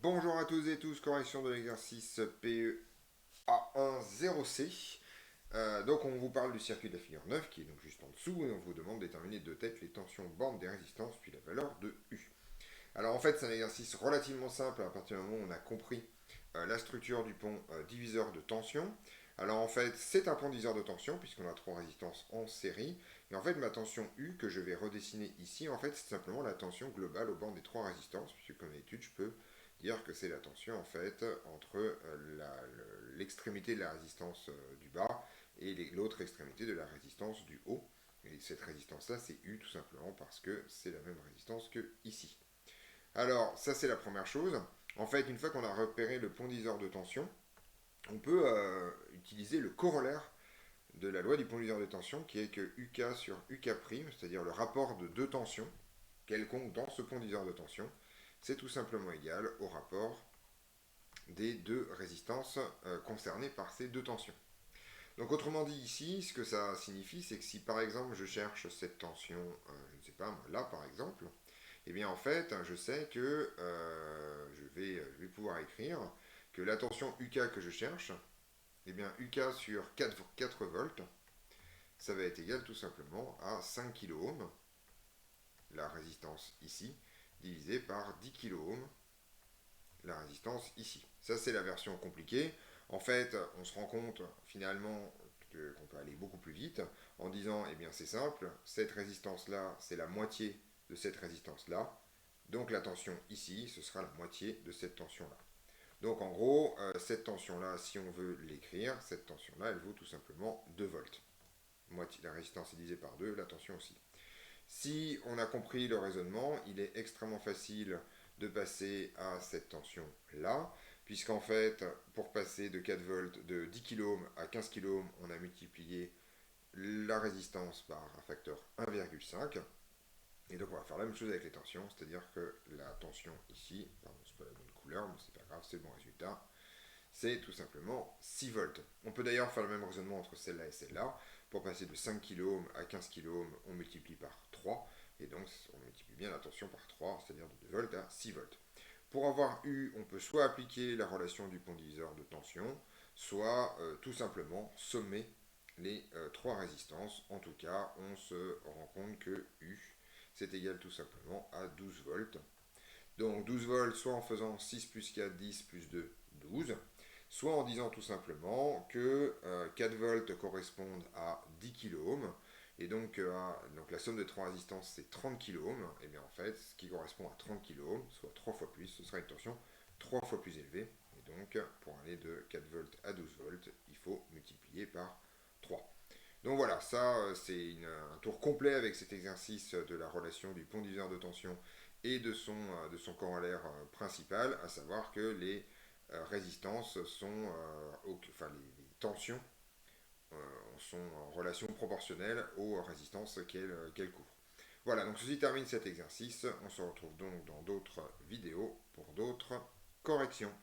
Bonjour à tous et tous, correction de l'exercice PE A10C. Donc on vous parle du circuit de la figure 9 qui est donc juste en dessous et on vous demande de déterminer de tête les tensions bornes des résistances puis la valeur de U. Alors en fait c'est un exercice relativement simple à partir du moment où on a compris la structure du pont diviseur de tension. Alors en fait c'est un pont diviseur de tension puisqu'on a trois résistances en série. Et en fait ma tension U que je vais redessiner ici en fait c'est simplement la tension globale aux bornes des trois résistances puisque comme d'habitude je peux dire que c'est la tension en fait entre l'extrémité de la résistance du bas et l'autre extrémité de la résistance du haut. Et cette résistance là c'est U tout simplement parce que c'est la même résistance que ici. Alors, ça c'est la première chose. En fait, une fois qu'on a repéré le pont-diviseur de tension, on peut utiliser le corollaire de la loi du pont-diviseur de tension qui est que UK sur UK', c'est-à-dire le rapport de deux tensions quelconques dans ce pont-diviseur de tension, c'est tout simplement égal au rapport des deux résistances concernées par ces deux tensions. Donc autrement dit ici, ce que ça signifie, c'est que si par exemple je cherche cette tension, je ne sais pas, là par exemple, eh bien en fait, je sais que je vais pouvoir écrire que la tension UK que je cherche, eh bien UK sur 4 volts, ça va être égal tout simplement à 5 kΩ, la résistance ici, divisé par 10 kΩ, la résistance ici. Ça c'est la version compliquée. En fait, on se rend compte finalement qu'on peut aller beaucoup plus vite en disant, eh bien c'est simple, cette résistance-là, c'est la moitié de cette résistance-là. Donc la tension ici, ce sera la moitié de cette tension-là. Donc en gros, cette tension-là, si on veut l'écrire, cette tension-là, elle vaut tout simplement 2 volts. Moitié, la résistance est divisée par 2, la tension aussi. Si on a compris le raisonnement, il est extrêmement facile de passer à cette tension-là, puisqu'en fait, pour passer de 4 volts, de 10 kΩ à 15 kΩ, on a multiplié la résistance par un facteur 1,5. Et donc on va faire la même chose avec les tensions, c'est-à-dire que la tension ici, pardon c'est pas la bonne couleur, mais c'est pas grave, c'est le bon résultat, c'est tout simplement 6 volts. On peut d'ailleurs faire le même raisonnement entre celle-là et celle-là. Pour passer de 5 kΩ à 15 kΩ, on multiplie par 3, et donc on multiplie bien la tension par 3, c'est-à-dire de 2 volts à 6 volts. Pour avoir U, on peut soit appliquer la relation du pont diviseur de tension, soit tout simplement sommer les trois résistances. En tout cas, on se rend compte que U, c'est égal tout simplement à 12 volts. Donc 12 volts, soit en faisant 6 plus 4, 10 plus 2, 12, soit en disant tout simplement que 4 volts correspondent à 10 kΩ, et donc la somme de trois résistances c'est 30 kΩ, et bien en fait, ce qui correspond à 30 kΩ, soit 3 fois plus, ce sera une tension 3 fois plus élevée, et donc pour aller de 4 volts à 12 volts, il faut multiplier par 3. Donc voilà, ça c'est un tour complet avec cet exercice de la relation du pont diviseur de tension et de son corollaire principal, à savoir que les résistances sont, enfin les tensions sont en relation proportionnelle aux résistances qu'elles couvrent. Voilà, donc ceci termine cet exercice. On se retrouve donc dans d'autres vidéos pour d'autres corrections.